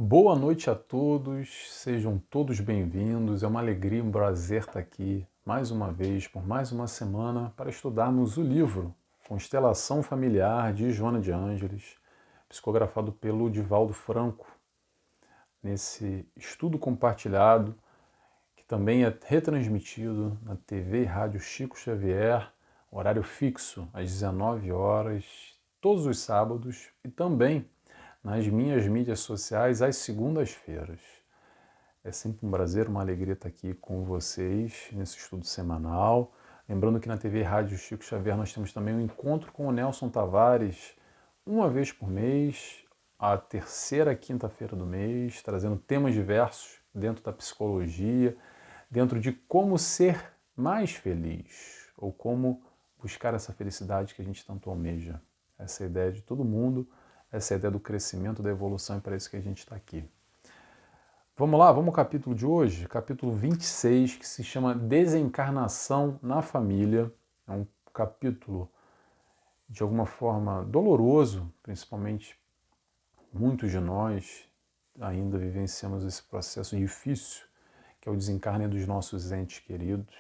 Boa noite a todos, sejam todos bem-vindos. É uma alegria, um prazer estar aqui mais uma vez, por mais uma semana, para estudarmos o livro Constelação Familiar de Joana de Ângeles, psicografado pelo Divaldo Franco, nesse estudo compartilhado, que também é retransmitido na TV e Rádio Chico Xavier, horário fixo, às 19 horas, todos os sábados, e também nas minhas mídias sociais às segundas-feiras. É sempre um prazer, uma alegria estar aqui com vocês nesse estudo semanal. Lembrando que na TV e Rádio Chico Xavier nós temos também um encontro com o Nelson Tavares, uma vez por mês, a terceira quinta-feira do mês, trazendo temas diversos dentro da psicologia, dentro de como ser mais feliz, ou como buscar essa felicidade que a gente tanto almeja. Essa é a ideia de todo mundo. Essa é a ideia do crescimento, da evolução, e para isso que a gente está aqui. Vamos lá, vamos ao capítulo de hoje, capítulo 26, que se chama Desencarnação na Família. É um capítulo, de alguma forma, doloroso, principalmente muitos de nós ainda vivenciamos esse processo difícil, que é o desencarne dos nossos entes queridos.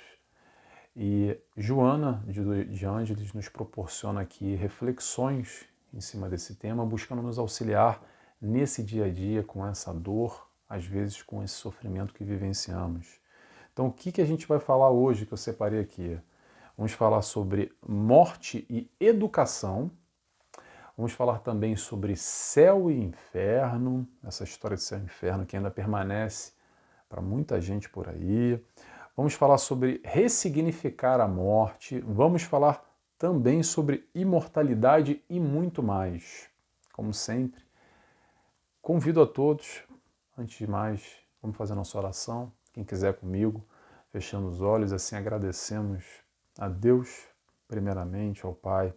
E Joana de Ângeles nos proporciona aqui reflexões em cima desse tema, buscando nos auxiliar nesse dia a dia com essa dor, às vezes com esse sofrimento que vivenciamos. Então, o que a gente vai falar hoje que eu separei aqui? Vamos falar sobre morte e educação. Vamos falar também sobre céu e inferno, essa história de céu e inferno que ainda permanece para muita gente por aí. Vamos falar sobre ressignificar a morte. Vamos falar também sobre imortalidade e muito mais. Como sempre, convido a todos, antes de mais, vamos fazer a nossa oração. Quem quiser comigo, fechando os olhos, assim agradecemos a Deus, primeiramente, ao Pai.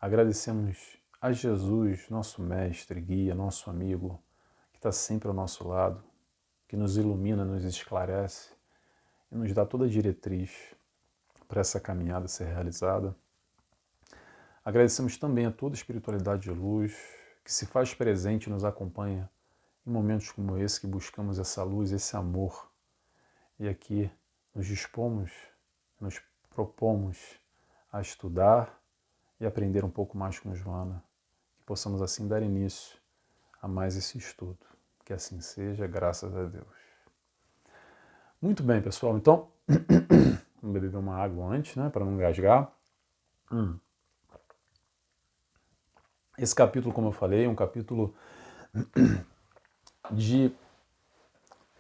Agradecemos a Jesus, nosso mestre, guia, nosso amigo, que está sempre ao nosso lado, que nos ilumina, nos esclarece e nos dá toda a diretriz para essa caminhada ser realizada. Agradecemos também a toda a espiritualidade de luz que se faz presente e nos acompanha em momentos como esse, que buscamos essa luz, esse amor. E aqui nos dispomos, nos propomos a estudar e aprender um pouco mais com Joana, que possamos assim dar início a mais esse estudo. Que assim seja, graças a Deus. Muito bem, pessoal, então vamos beber uma água antes, né, para não engasgar. Esse capítulo, como eu falei, é um capítulo de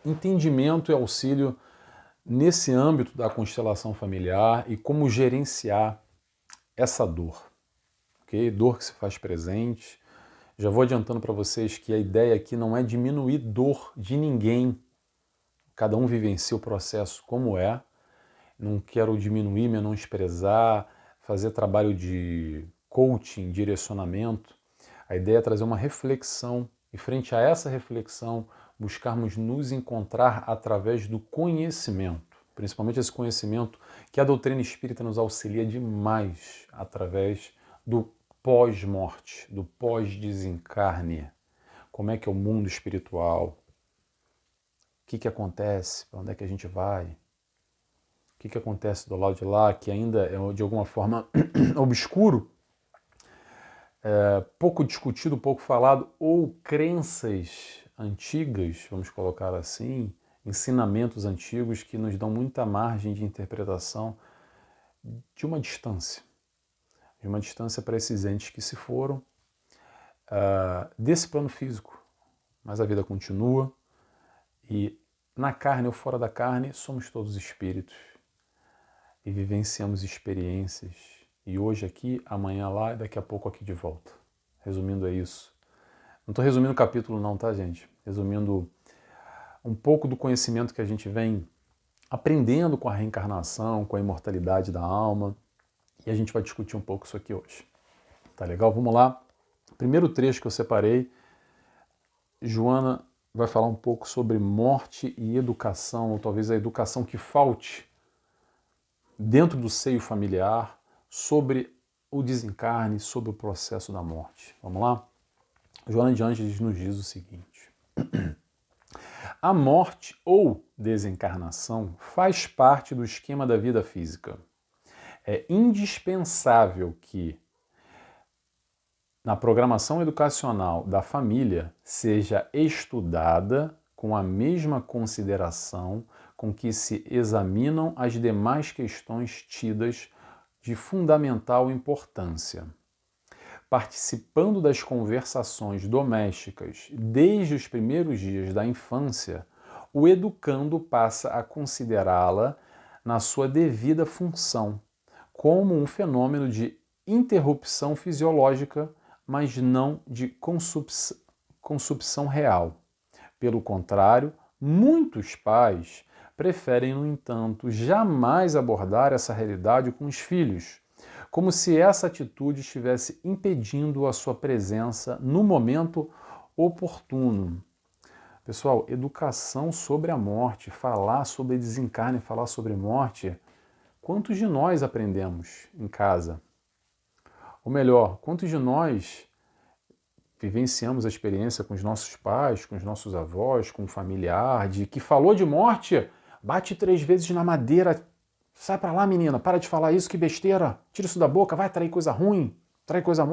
entendimento e auxílio nesse âmbito da constelação familiar e como gerenciar essa dor, ok? Dor que se faz presente. Já vou adiantando para vocês que a ideia aqui não é diminuir dor de ninguém. Cada um vivencia o processo como é. Não quero diminuir, menosprezar, fazer trabalho de coaching, direcionamento. A ideia é trazer uma reflexão e, frente a essa reflexão, buscarmos nos encontrar através do conhecimento, principalmente esse conhecimento que a doutrina espírita nos auxilia demais através do pós-morte, do pós-desencarne. Como é que é o mundo espiritual? O que acontece? Para onde é que a gente vai? O que acontece do lado de lá, que ainda é de alguma forma obscuro, pouco discutido, pouco falado, ou crenças antigas, vamos colocar assim, ensinamentos antigos que nos dão muita margem de interpretação de uma distância para esses entes que se foram desse plano físico. Mas a vida continua e na carne ou fora da carne somos todos espíritos e vivenciamos experiências. E hoje aqui, amanhã lá e daqui a pouco aqui de volta. Resumindo, é isso. Não estou resumindo o capítulo não, tá, gente? Resumindo um pouco do conhecimento que a gente vem aprendendo com a reencarnação, com a imortalidade da alma. E a gente vai discutir um pouco isso aqui hoje. Tá legal? Vamos lá. Primeiro trecho que eu separei, Joana vai falar um pouco sobre morte e educação, ou talvez a educação que falte dentro do seio familiar, sobre o desencarne, sobre o processo da morte. Vamos lá? Joana de Ângeles nos diz o seguinte: A morte ou desencarnação faz parte do esquema da vida física. É indispensável que, na programação educacional da família, seja estudada com a mesma consideração com que se examinam as demais questões tidas de fundamental importância. Participando das conversações domésticas desde os primeiros dias da infância, o educando passa a considerá-la na sua devida função, como um fenômeno de interrupção fisiológica, mas não de consumpção real. Pelo contrário, muitos pais preferem, no entanto, jamais abordar essa realidade com os filhos, como se essa atitude estivesse impedindo a sua presença no momento oportuno. Pessoal, educação sobre a morte, falar sobre desencarne, falar sobre morte, quantos de nós aprendemos em casa? Ou melhor, quantos de nós vivenciamos a experiência com os nossos pais, com os nossos avós, com um familiar, de que falou de morte, bate 3 vezes na madeira, sai pra lá, menina, para de falar isso, que besteira, tira isso da boca, vai trair coisa ruim, trair coisa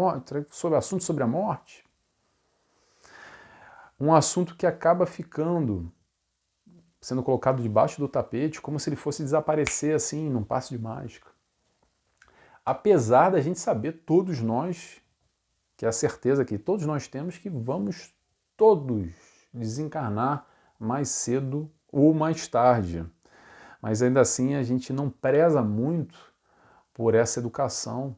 sobre assunto sobre a morte. Um assunto que acaba sendo colocado debaixo do tapete, como se ele fosse desaparecer assim, num passe de mágica. Apesar da gente saber, todos nós, que é a certeza que todos nós temos, que vamos todos desencarnar mais cedo ou mais tarde. Mas ainda assim a gente não preza muito por essa educação,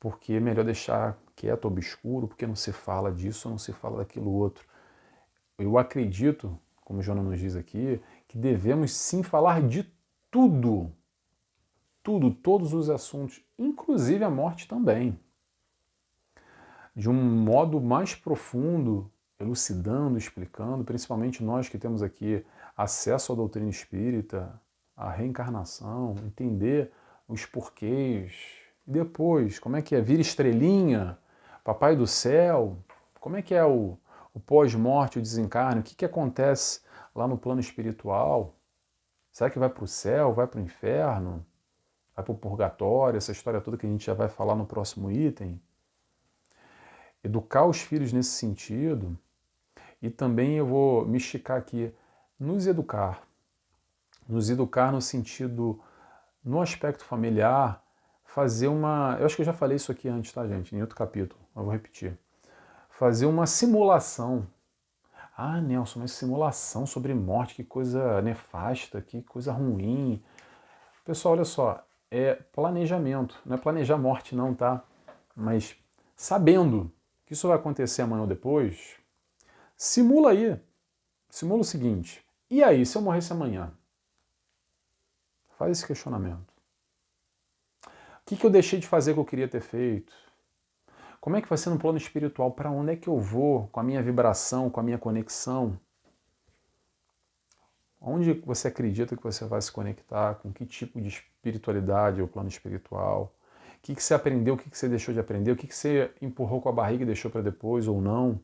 porque é melhor deixar quieto, obscuro, porque não se fala disso, não se fala daquilo outro. Eu acredito, como o Jonas nos diz aqui, que devemos sim falar de tudo, todos os assuntos, inclusive a morte também, de um modo mais profundo, elucidando, explicando, principalmente nós que temos aqui acesso à doutrina espírita, à reencarnação, entender os porquês, e depois, como é que é? Vira estrelinha, papai do céu, como é que é o pós-morte, o desencarne, o que acontece lá no plano espiritual? Será que vai para o céu, vai para o inferno, vai para o purgatório, essa história toda que a gente já vai falar no próximo item? Educar os filhos nesse sentido, e também eu vou me esticar aqui, nos educar no sentido, no aspecto familiar, fazer eu acho que eu já falei isso aqui antes, tá, gente, em outro capítulo, eu vou repetir, fazer uma simulação. Ah, Nelson, mas simulação sobre morte, que coisa nefasta, que coisa ruim. Pessoal, olha só, é planejamento, não é planejar morte não, tá? Mas sabendo que isso vai acontecer amanhã ou depois, simula aí. Simula o seguinte: e aí, se eu morresse amanhã? Faz esse questionamento. O que eu deixei de fazer que eu queria ter feito? Como é que vai ser no plano espiritual? Para onde é que eu vou com a minha vibração, com a minha conexão? Onde você acredita que você vai se conectar? Com que tipo de espiritualidade é o plano espiritual? O que você aprendeu, o que você deixou de aprender? O que você empurrou com a barriga e deixou para depois ou não?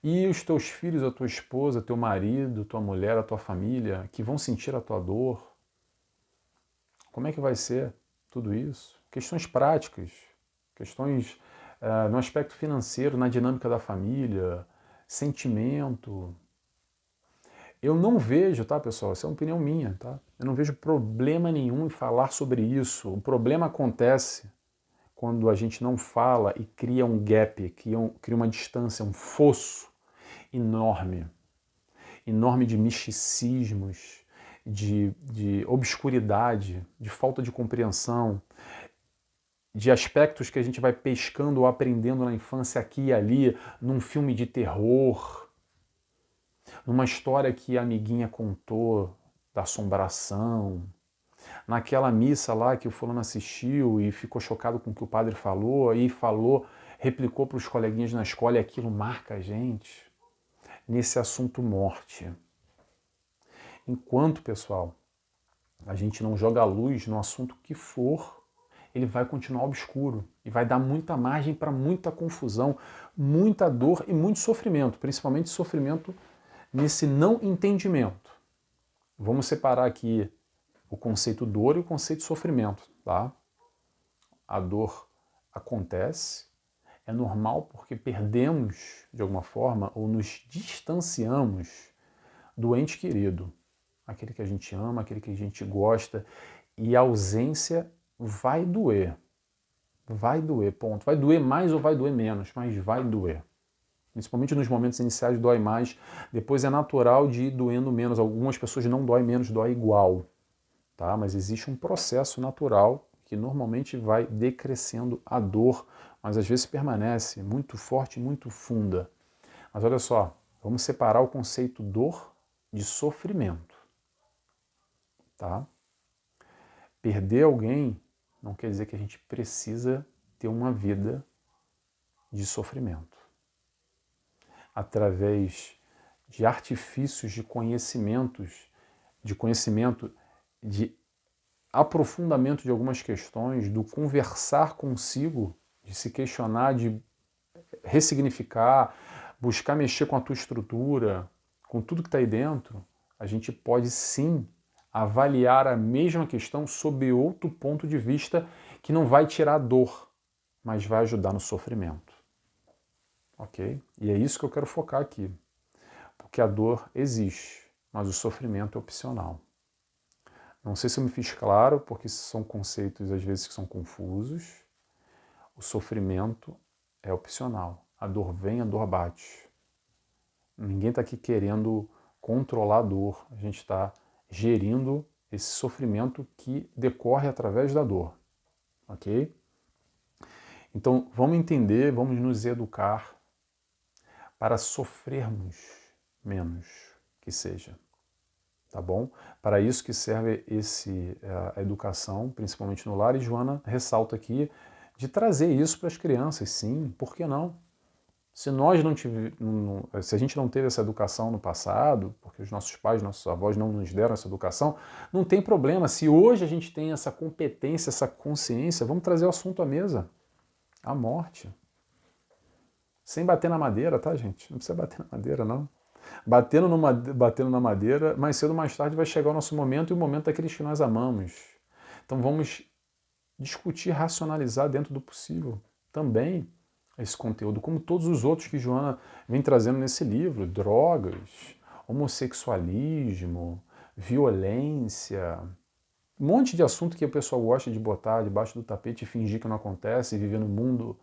E os teus filhos, a tua esposa, teu marido, tua mulher, a tua família, que vão sentir a tua dor? Como é que vai ser tudo isso? Questões práticas, questões no aspecto financeiro, na dinâmica da família, sentimento. Eu não vejo, tá, pessoal? Essa é uma opinião minha, tá? Eu não vejo problema nenhum em falar sobre isso. O problema acontece quando a gente não fala e cria um gap, cria uma distância, um fosso enorme, enorme de misticismos, de obscuridade, de falta de compreensão, de aspectos que a gente vai pescando ou aprendendo na infância aqui e ali, num filme de terror, numa história que a amiguinha contou da assombração, naquela missa lá que o fulano assistiu e ficou chocado com o que o padre falou, aí falou, replicou para os coleguinhas na escola e aquilo marca a gente nesse assunto morte. Enquanto, pessoal, a gente não joga a luz no assunto que for, ele vai continuar obscuro. E vai dar muita margem para muita confusão, muita dor e muito sofrimento, principalmente sofrimento nesse não entendimento. Vamos separar aqui o conceito dor e o conceito sofrimento, tá? A dor acontece, é normal porque perdemos, de alguma forma, ou nos distanciamos do ente querido, aquele que a gente ama, aquele que a gente gosta, e a ausência vai doer. Vai doer, ponto. Vai doer mais ou vai doer menos, mas vai doer. Principalmente nos momentos iniciais dói mais, depois é natural de ir doendo menos. Algumas pessoas não dói menos, dói igual, tá? Mas existe um processo natural que normalmente vai decrescendo a dor, mas às vezes permanece muito forte, muito funda. Mas olha só, vamos separar o conceito dor de sofrimento, tá? Perder alguém não quer dizer que a gente precisa ter uma vida de sofrimento. Através de artifícios de conhecimento, de aprofundamento de algumas questões, do conversar consigo, de se questionar, de ressignificar, buscar mexer com a tua estrutura, com tudo que está aí dentro, a gente pode sim avaliar a mesma questão sob outro ponto de vista que não vai tirar a dor, mas vai ajudar no sofrimento. Ok? E é isso que eu quero focar aqui. Porque a dor existe, mas o sofrimento é opcional. Não sei se eu me fiz claro, porque são conceitos às vezes que são confusos. O sofrimento é opcional. A dor vem, a dor bate. Ninguém está aqui querendo controlar a dor. A gente está gerindo esse sofrimento que decorre através da dor. Ok? Então, vamos entender, vamos nos educar para sofrermos menos, que seja. Tá bom? Para isso que serve a educação, principalmente no lar, e Joana ressalta aqui de trazer isso para as crianças, sim, por que não? Se nós se a gente não teve essa educação no passado, porque os nossos pais, nossos avós não nos deram essa educação, não tem problema. Se hoje a gente tem essa competência, essa consciência, vamos trazer o assunto à mesa. A morte. Sem bater na madeira, tá, gente? Não precisa bater na madeira, não. Batendo na madeira, mais cedo ou mais tarde vai chegar o nosso momento e o momento daqueles que nós amamos. Então vamos discutir, racionalizar dentro do possível também esse conteúdo, como todos os outros que Joana vem trazendo nesse livro: drogas, homossexualismo, violência, um monte de assunto que o pessoal gosta de botar debaixo do tapete e fingir que não acontece e viver no mundo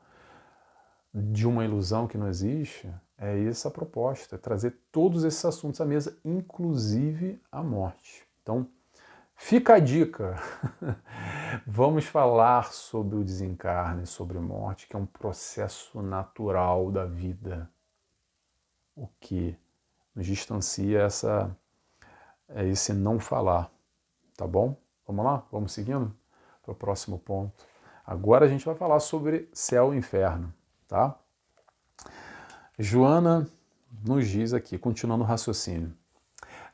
de uma ilusão que não existe. É essa a proposta, é trazer todos esses assuntos à mesa, inclusive a morte. Então, fica a dica. Vamos falar sobre o desencarne, sobre a morte, que é um processo natural da vida. O que nos distancia é esse não falar. Tá bom? Vamos lá? Vamos seguindo para o próximo ponto. Agora a gente vai falar sobre céu e inferno, tá? Joana nos diz aqui, continuando o raciocínio.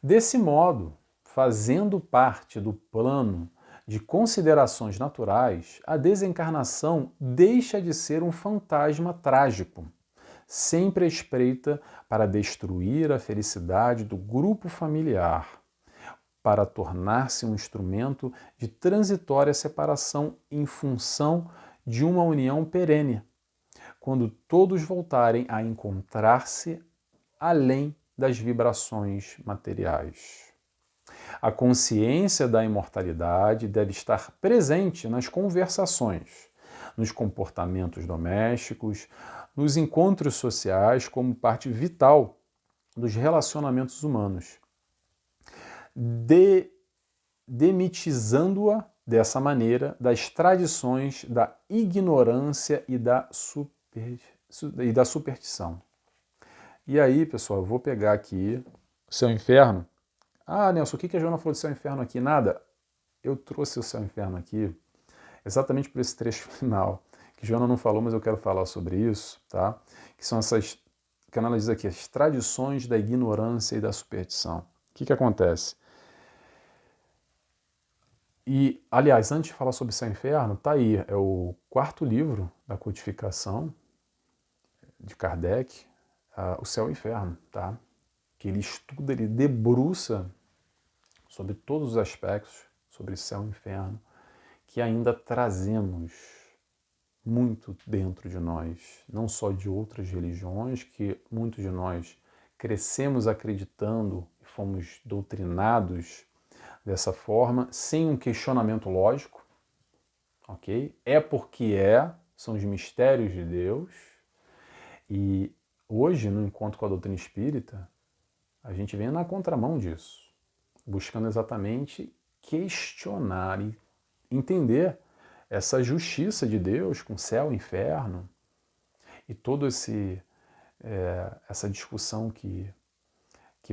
Desse modo, fazendo parte do plano de considerações naturais, a desencarnação deixa de ser um fantasma trágico, sempre à espreita para destruir a felicidade do grupo familiar, para tornar-se um instrumento de transitória separação em função de uma união perene, quando todos voltarem a encontrar-se além das vibrações materiais. A consciência da imortalidade deve estar presente nas conversações, nos comportamentos domésticos, nos encontros sociais como parte vital dos relacionamentos humanos, demitizando-a dessa maneira das tradições da ignorância e da superstição. E aí, pessoal, eu vou pegar aqui o Céu e Inferno. Ah, Nelson, o que a Joana falou de Céu e Inferno aqui? Nada. Eu trouxe o Céu e Inferno aqui exatamente por esse trecho final, que Joana não falou, mas eu quero falar sobre isso, tá? Que são essas, que ela diz aqui, as tradições da ignorância e da superstição. O que acontece? E, aliás, antes de falar sobre Céu e Inferno, tá aí, é o quarto livro da codificação de Kardec, o Céu e o Inferno, tá? Que ele estuda, ele debruça sobre todos os aspectos, sobre céu e inferno, que ainda trazemos muito dentro de nós, não só de outras religiões, que muitos de nós crescemos acreditando e fomos doutrinados dessa forma, sem um questionamento lógico, ok? É porque são os mistérios de Deus, e hoje, no encontro com a doutrina espírita, a gente vem na contramão disso, buscando exatamente questionar e entender essa justiça de Deus com céu e inferno e toda essa discussão que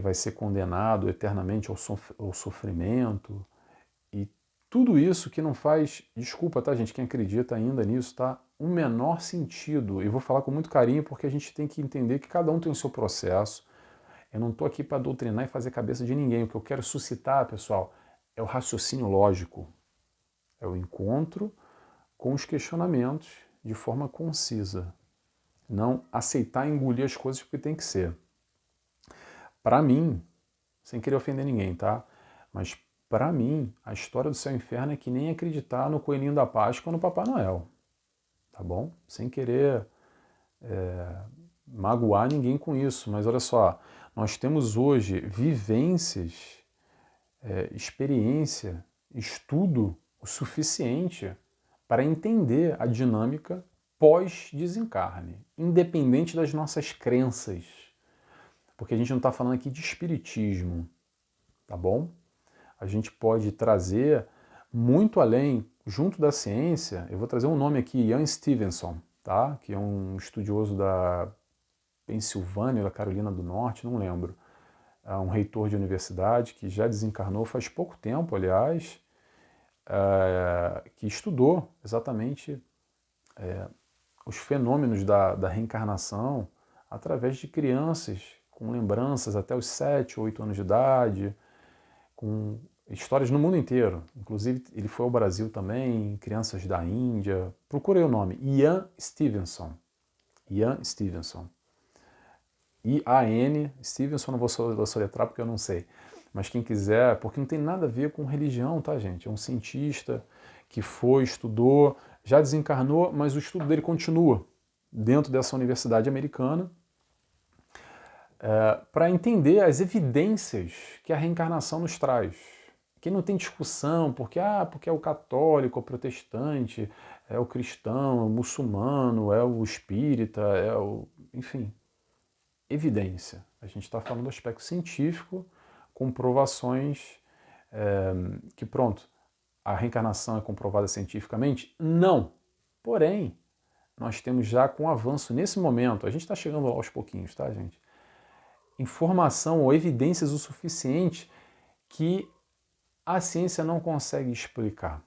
vai ser condenado eternamente ao sofrimento e tudo isso que não faz, desculpa, tá, gente, quem acredita ainda nisso, tá, o menor sentido. E vou falar com muito carinho porque a gente tem que entender que cada um tem o seu processo. Eu não estou aqui para doutrinar e fazer cabeça de ninguém. O que eu quero suscitar, pessoal, é o raciocínio lógico, é o encontro com os questionamentos de forma concisa. Não aceitar engolir as coisas porque tem que ser. Para mim, sem querer ofender ninguém, tá? Mas para mim, a história do céu e inferno é que nem acreditar no Coelhinho da Páscoa ou no Papai Noel, tá bom? Sem querer magoar ninguém com isso, mas olha só, nós temos hoje vivências, experiência, estudo o suficiente para entender a dinâmica pós-desencarne, independente das nossas crenças. Porque a gente não está falando aqui de espiritismo, tá bom? A gente pode trazer muito além, junto da ciência. Eu vou trazer um nome aqui, Ian Stevenson, tá? Que é um estudioso da Pensilvânia, da Carolina do Norte, não lembro. É um reitor de universidade que já desencarnou faz pouco tempo, aliás, que estudou exatamente os fenômenos da reencarnação através de crianças com lembranças até os 7, 8 anos de idade, com histórias no mundo inteiro. Inclusive, ele foi ao Brasil também, crianças da Índia. Procurei o nome, Ian Stevenson. Ian Stevenson. I-A-N, Stevenson, não vou soletrar porque eu não sei. Mas quem quiser, porque não tem nada a ver com religião, tá, gente? É um cientista que foi, estudou, já desencarnou, mas o estudo dele continua dentro dessa universidade americana para entender as evidências que a reencarnação nos traz. Que não tem discussão, porque é o católico, é o protestante, é o cristão, é o muçulmano, é o espírita, enfim, evidência. A gente está falando do aspecto científico, comprovações que, pronto, a reencarnação é comprovada cientificamente? Não. Porém, nós temos já com avanço nesse momento, a gente está chegando aos pouquinhos, tá, gente? Informação ou evidências o suficiente que a ciência não consegue explicar.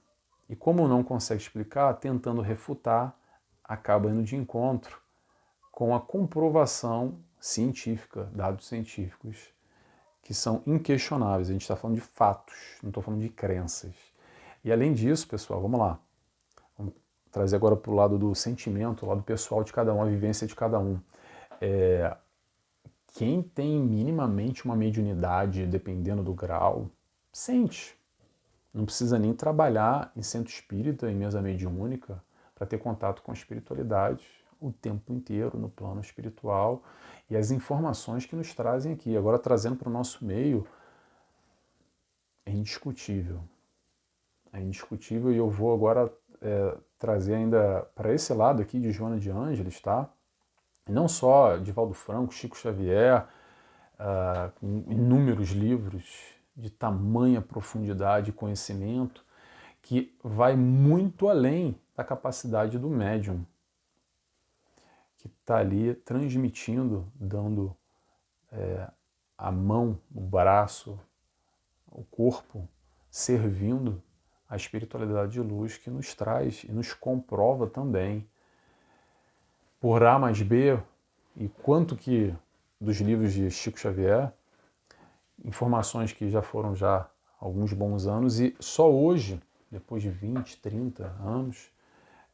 E como não consegue explicar, tentando refutar, acaba indo de encontro com a comprovação científica, dados científicos, que são inquestionáveis. A gente está falando de fatos, não estou falando de crenças. E além disso, pessoal, vamos lá. Vamos trazer agora para o lado do sentimento, o lado pessoal de cada um, a vivência de cada um. Quem tem minimamente uma mediunidade, dependendo do grau, sente. Não precisa nem trabalhar em centro espírita, em mesa mediúnica, para ter contato com a espiritualidade o tempo inteiro no plano espiritual e as informações que nos trazem aqui. Agora, trazendo para o nosso meio, é indiscutível. É indiscutível e eu vou agora trazer ainda para esse lado aqui de Joana de Ângeles, tá? Não só Divaldo Franco, Chico Xavier, com inúmeros livros de tamanha profundidade e conhecimento, que vai muito além da capacidade do médium, que está ali transmitindo, dando a mão, o braço, o corpo, servindo a espiritualidade de luz que nos traz e nos comprova também por A mais B e quanto que dos livros de Chico Xavier, informações que já foram já há alguns bons anos e só hoje depois de 20, 30 anos,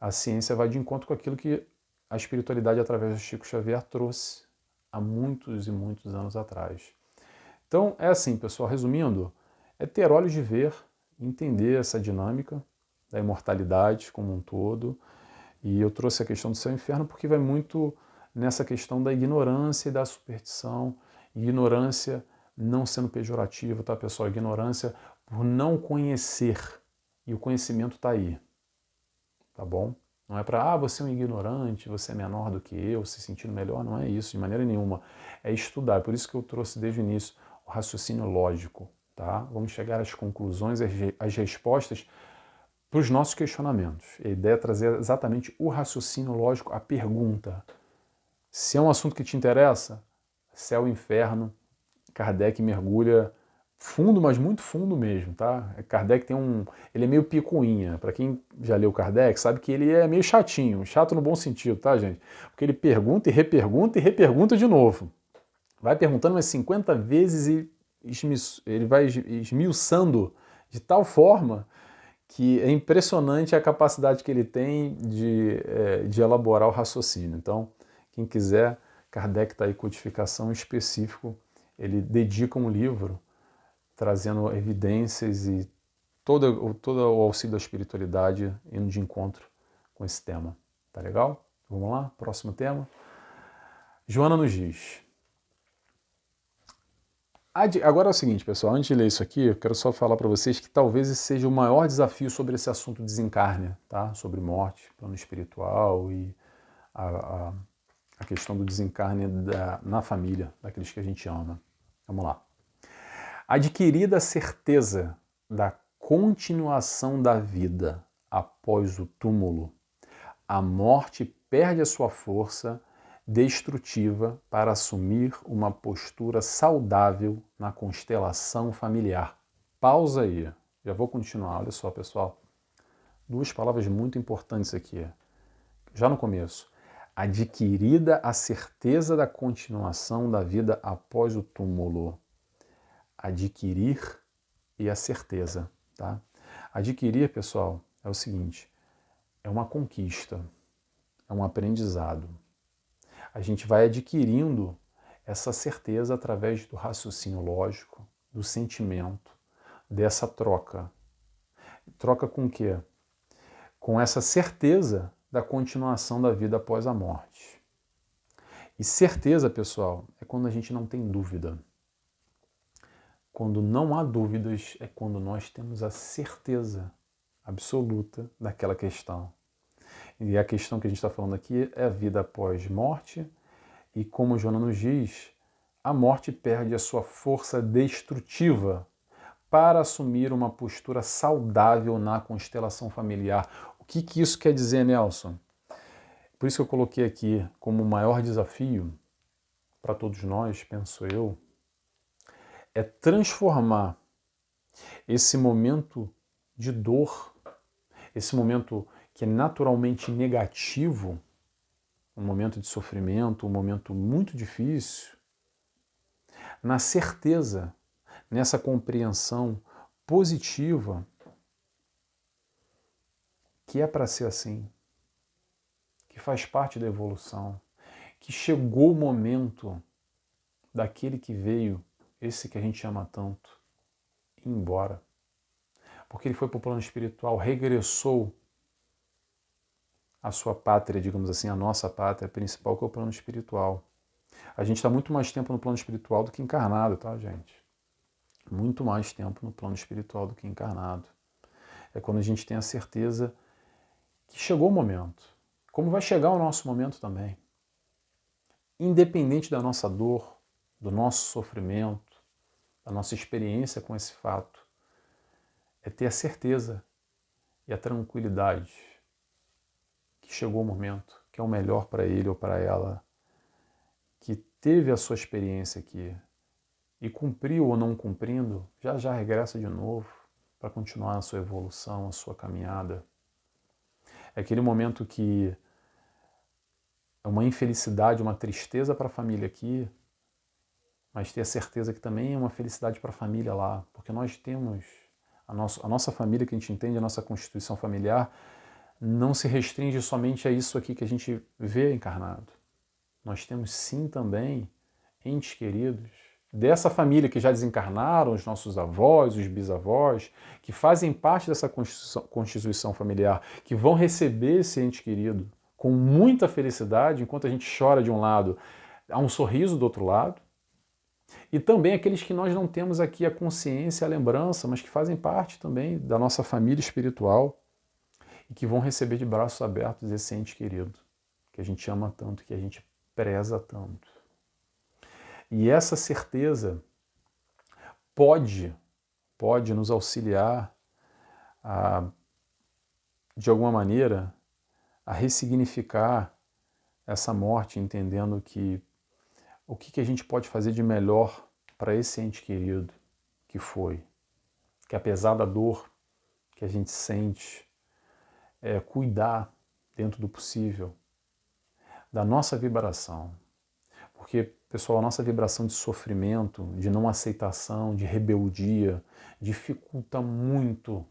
a ciência vai de encontro com aquilo que a espiritualidade, através do Chico Xavier, trouxe há muitos e muitos anos atrás. Então, é assim, pessoal, resumindo, é ter olhos de ver, entender essa dinâmica da imortalidade como um todo. E eu trouxe a questão do céu e inferno porque vai muito nessa questão da ignorância e da superstição. Ignorância não sendo pejorativa, tá, pessoal? Ignorância por não conhecer. E o conhecimento está aí, tá bom? Não é para, você é um ignorante, você é menor do que eu, se sentindo melhor, não é isso, de maneira nenhuma. É estudar, por isso que eu trouxe desde o início o raciocínio lógico, tá? Vamos chegar às conclusões, às respostas para os nossos questionamentos. A ideia é trazer exatamente o raciocínio lógico, a pergunta. Se é um assunto que te interessa, céu e inferno, Kardec mergulha fundo, mas muito fundo mesmo, tá? Kardec ele é meio picuinha. Para quem já leu Kardec, sabe que ele é meio chatinho, chato no bom sentido, tá, gente? Porque ele pergunta e repergunta de novo. Vai perguntando umas 50 vezes e ele vai esmiuçando de tal forma que é impressionante a capacidade que ele tem de elaborar o raciocínio. Então, quem quiser, Kardec está aí, Codificação específico, ele dedica um livro trazendo evidências e todo o auxílio da espiritualidade indo de encontro com esse tema. Tá legal? Vamos lá? Próximo tema. Joana nos diz. Agora é o seguinte, pessoal, antes de ler isso aqui, eu quero só falar para vocês que talvez esse seja o maior desafio sobre esse assunto desencarne, tá? Sobre morte, plano espiritual e a questão do desencarne na família, daqueles que a gente ama. Vamos lá. Adquirida a certeza da continuação da vida após o túmulo, a morte perde a sua força destrutiva para assumir uma postura saudável na constelação familiar. Pausa aí, já vou continuar, olha só, pessoal. Duas palavras muito importantes aqui, já no começo. Adquirida a certeza da continuação da vida após o túmulo. Adquirir e a certeza, tá? Adquirir, pessoal, é o seguinte, é uma conquista, é um aprendizado. A gente vai adquirindo essa certeza através do raciocínio lógico, do sentimento, dessa troca. Troca com o quê? Com essa certeza da continuação da vida após a morte. E certeza, pessoal, é quando a gente não tem dúvida. Quando não há dúvidas é quando nós temos a certeza absoluta daquela questão. E a questão que a gente está falando aqui é a vida após morte, e como Joana nos diz, a morte perde a sua força destrutiva para assumir uma postura saudável na constelação familiar. O que isso quer dizer, Nelson? Por isso que eu coloquei aqui como o maior desafio para todos nós, penso eu, é transformar esse momento de dor, esse momento que é naturalmente negativo, um momento de sofrimento, um momento muito difícil, na certeza, nessa compreensão positiva que é para ser assim, que faz parte da evolução, que chegou o momento daquele que veio, esse que a gente ama tanto, ir embora. Porque ele foi para o plano espiritual, regressou à sua pátria, digamos assim, a nossa pátria principal, que é o plano espiritual. A gente está muito mais tempo no plano espiritual do que encarnado, tá, gente? Muito mais tempo no plano espiritual do que encarnado. É quando a gente tem a certeza que chegou o momento. Como vai chegar o nosso momento também. Independente da nossa dor, do nosso sofrimento, da nossa experiência com esse fato, é ter a certeza e a tranquilidade que chegou o momento, que é o melhor para ele ou para ela, que teve a sua experiência aqui e cumpriu ou não cumprindo, já regressa de novo para continuar a sua evolução, a sua caminhada. É aquele momento que é uma infelicidade, uma tristeza para a família aqui, mas ter a certeza que também é uma felicidade para a família lá, porque nós temos a nossa família que a gente entende, a nossa constituição familiar, não se restringe somente a isso aqui que a gente vê encarnado. Nós temos sim também entes queridos dessa família que já desencarnaram, os nossos avós, os bisavós, que fazem parte dessa constituição familiar, que vão receber esse ente querido com muita felicidade, enquanto a gente chora de um lado, há um sorriso do outro lado. E também aqueles que nós não temos aqui a consciência, a lembrança, mas que fazem parte também da nossa família espiritual e que vão receber de braços abertos esse ente querido, que a gente ama tanto, que a gente preza tanto. E essa certeza pode nos auxiliar de alguma maneira, a ressignificar essa morte, entendendo que o que a gente pode fazer de melhor para esse ente querido que foi, que apesar da dor que a gente sente, cuidar dentro do possível da nossa vibração. Porque, pessoal, a nossa vibração de sofrimento, de não aceitação, de rebeldia, dificulta muito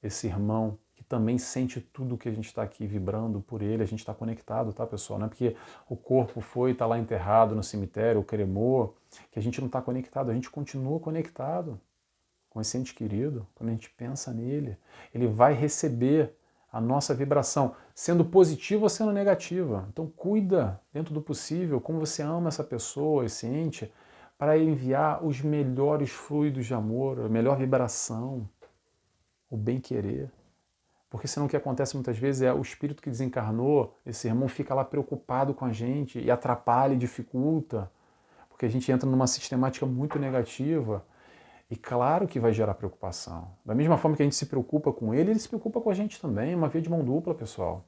esse irmão que também sente tudo que a gente está aqui vibrando por ele. A gente está conectado, tá, pessoal? Não é porque o corpo foi, está lá enterrado no cemitério, ou cremou, que a gente não está conectado. A gente continua conectado com esse ente querido. Quando a gente pensa nele, ele vai receber a nossa vibração, sendo positiva ou sendo negativa. Então cuida, dentro do possível, como você ama essa pessoa, esse ente, para enviar os melhores fluidos de amor, a melhor vibração, o bem-querer. Porque senão o que acontece muitas vezes é o espírito que desencarnou, esse irmão fica lá preocupado com a gente e atrapalha e dificulta, porque a gente entra numa sistemática muito negativa. E claro que vai gerar preocupação. Da mesma forma que a gente se preocupa com ele se preocupa com a gente também. É uma via de mão dupla, pessoal.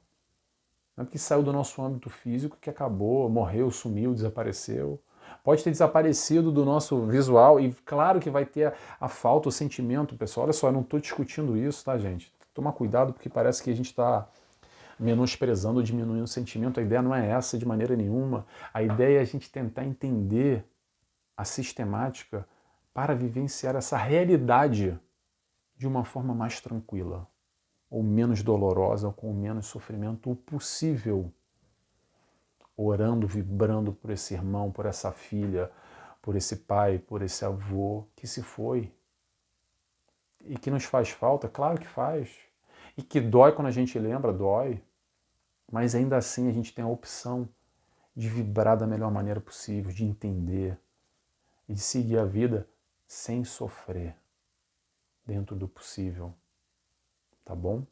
Não é porque saiu do nosso âmbito físico que acabou, morreu, sumiu, desapareceu. Pode ter desaparecido do nosso visual e claro que vai ter a falta, o sentimento, pessoal. Olha só, eu não estou discutindo isso, tá, gente? Tomar cuidado porque parece que a gente está menosprezando ou diminuindo o sentimento. A ideia não é essa de maneira nenhuma. A ideia é a gente tentar entender a sistemática para vivenciar essa realidade de uma forma mais tranquila, ou menos dolorosa, ou com menos sofrimento possível. Orando, vibrando por esse irmão, por essa filha, por esse pai, por esse avô que se foi. E que nos faz falta, claro que faz. E que dói quando a gente lembra, dói. Mas ainda assim a gente tem a opção de vibrar da melhor maneira possível, de entender e de seguir a vida sem sofrer, dentro do possível, tá bom?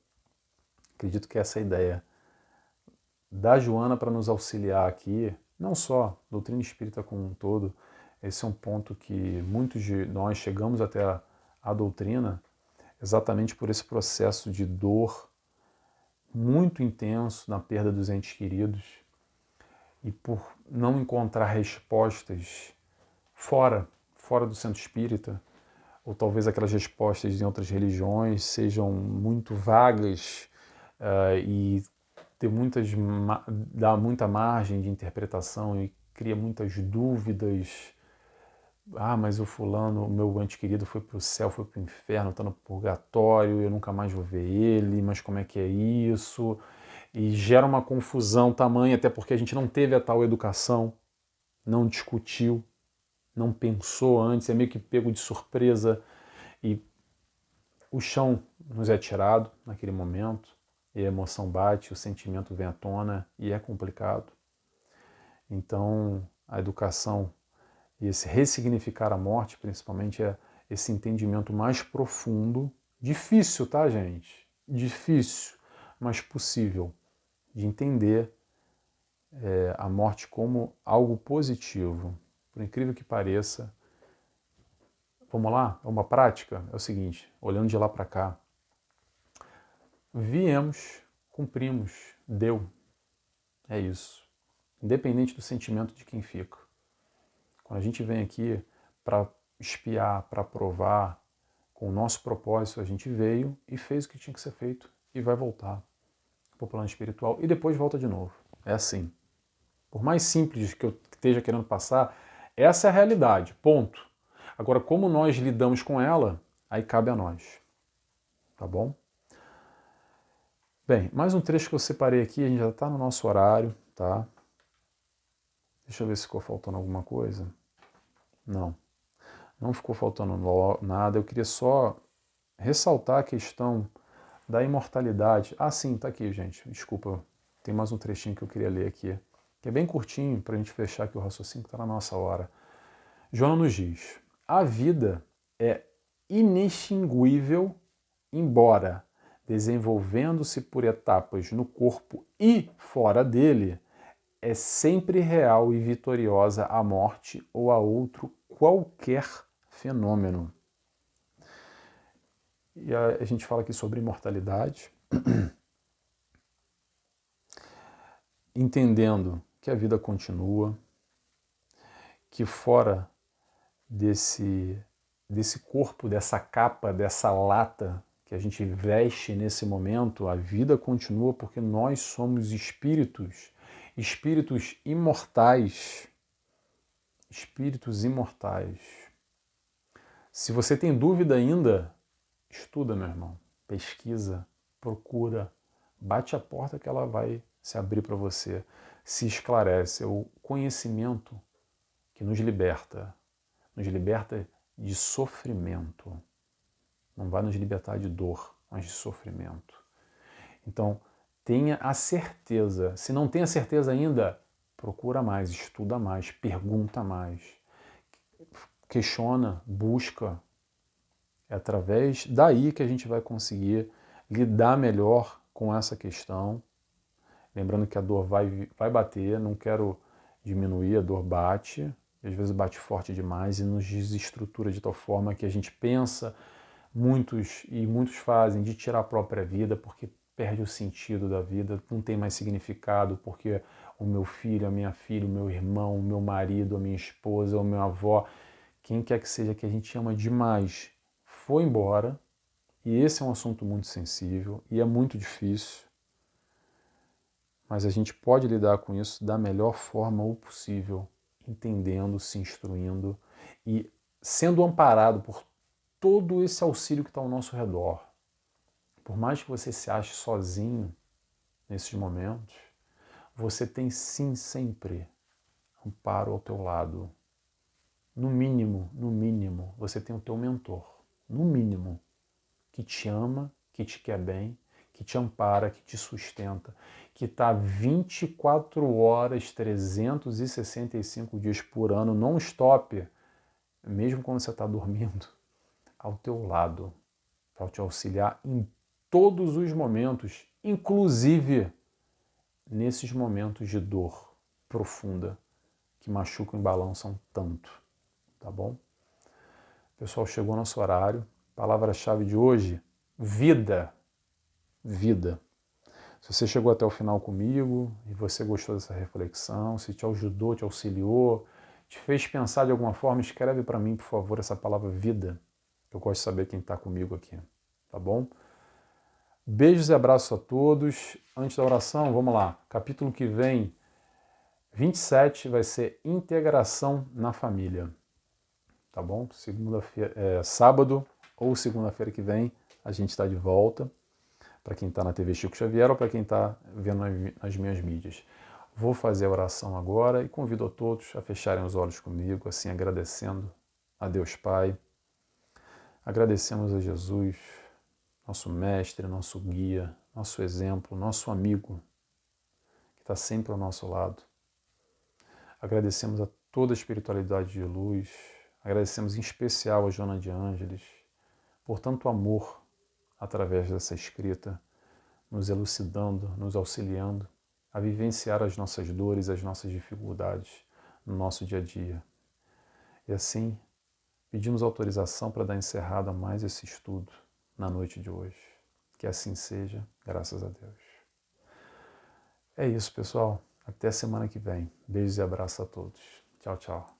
Acredito que essa é a ideia da Joana para nos auxiliar aqui, não só doutrina espírita como um todo. Esse é um ponto que muitos de nós chegamos até a doutrina exatamente por esse processo de dor muito intenso na perda dos entes queridos e por não encontrar respostas fora do centro espírita, ou talvez aquelas respostas em outras religiões sejam muito vagas e dá muita margem de interpretação e cria muitas dúvidas. Ah, mas o fulano, o meu ente querido foi para o céu, foi para o inferno, está no purgatório, eu nunca mais vou ver ele, mas como é que é isso? E gera uma confusão tamanha, até porque a gente não teve a tal educação, não discutiu, não pensou antes, é meio que pego de surpresa e o chão nos é tirado naquele momento, e a emoção bate, o sentimento vem à tona e é complicado. Então, a educação e esse ressignificar a morte, principalmente, é esse entendimento mais profundo, difícil, tá, gente? Difícil, mas possível, de entender a morte como algo positivo. Por incrível que pareça, vamos lá? É uma prática? É o seguinte, olhando de lá para cá, viemos, cumprimos, deu. É isso. Independente do sentimento de quem fica. Quando a gente vem aqui para espiar, para provar, com o nosso propósito, a gente veio e fez o que tinha que ser feito e vai voltar para o plano espiritual e depois volta de novo. É assim. Por mais simples que eu esteja querendo passar, essa é a realidade, ponto. Agora, como nós lidamos com ela, aí cabe a nós. tá bom? Bem, mais um trecho que eu separei aqui, a gente já está no nosso horário, tá? Deixa eu ver se ficou faltando alguma coisa. Não ficou faltando nada. Eu queria só ressaltar a questão da imortalidade. Ah, sim, tá aqui, gente. Desculpa, tem mais um trechinho que eu queria ler aqui, que é bem curtinho para a gente fechar aqui o raciocínio que está na nossa hora. Joana nos diz: a vida é inextinguível, embora desenvolvendo-se por etapas no corpo e fora dele, é sempre real e vitoriosa a morte ou a outro qualquer fenômeno. E a gente fala aqui sobre imortalidade, entendendo que a vida continua, que fora desse corpo, dessa capa, dessa lata que a gente veste nesse momento, a vida continua porque nós somos espíritos, espíritos imortais. Espíritos imortais. Se você tem dúvida ainda, estuda, meu irmão, pesquisa, procura, bate a porta que ela vai se abrir para você, se esclarece. É o conhecimento que nos liberta de sofrimento. Não vai nos libertar de dor, mas de sofrimento. Então, tenha a certeza. Se não tem a certeza ainda, procura mais, estuda mais, pergunta mais, questiona, busca. É através daí que a gente vai conseguir lidar melhor com essa questão. Lembrando que a dor vai bater, não quero diminuir, a dor bate, às vezes bate forte demais e nos desestrutura de tal forma que a gente pensa, muitos fazem, de tirar a própria vida porque perde o sentido da vida, não tem mais significado porque o meu filho, a minha filha, o meu irmão, o meu marido, a minha esposa, a minha avó, quem quer que seja que a gente ama demais, foi embora, e esse é um assunto muito sensível e é muito difícil, mas a gente pode lidar com isso da melhor forma possível, entendendo, se instruindo e sendo amparado por todo esse auxílio que está ao nosso redor. Por mais que você se ache sozinho nesses momentos, você tem sim sempre amparo ao teu lado. No mínimo, você tem o teu mentor. No mínimo, que te ama, que te quer bem, que te ampara, que te sustenta, que está 24 horas, 365 dias por ano, non-stop, mesmo quando você está dormindo, ao teu lado, para te auxiliar em todos os momentos, inclusive nesses momentos de dor profunda que machucam e balançam tanto, tá bom? Pessoal, chegou nosso horário. Palavra-chave de hoje: vida. Vida. Se você chegou até o final comigo e você gostou dessa reflexão, se te ajudou, te auxiliou, te fez pensar de alguma forma, escreve para mim, por favor, essa palavra vida. Eu gosto de saber quem está comigo aqui, tá bom? Beijos e abraços a todos. Antes da oração, vamos lá. Capítulo que vem, 27, vai ser integração na família. Tá bom? Segunda-feira, sábado ou segunda-feira que vem, a gente está de volta. Para quem está na TV Chico Xavier ou para quem está vendo nas minhas mídias. Vou fazer a oração agora e convido a todos a fecharem os olhos comigo, assim agradecendo a Deus Pai. Agradecemos a Jesus, nosso mestre, nosso guia, nosso exemplo, nosso amigo, que está sempre ao nosso lado. Agradecemos a toda a espiritualidade de luz, agradecemos em especial a Joana de Ângeles por tanto amor através dessa escrita, nos elucidando, nos auxiliando a vivenciar as nossas dores, as nossas dificuldades no nosso dia a dia. E assim, pedimos autorização para dar encerrada a mais esse estudo na noite de hoje. Que assim seja, graças a Deus. É isso, pessoal. Até semana que vem. Beijos e abraços a todos. Tchau, tchau.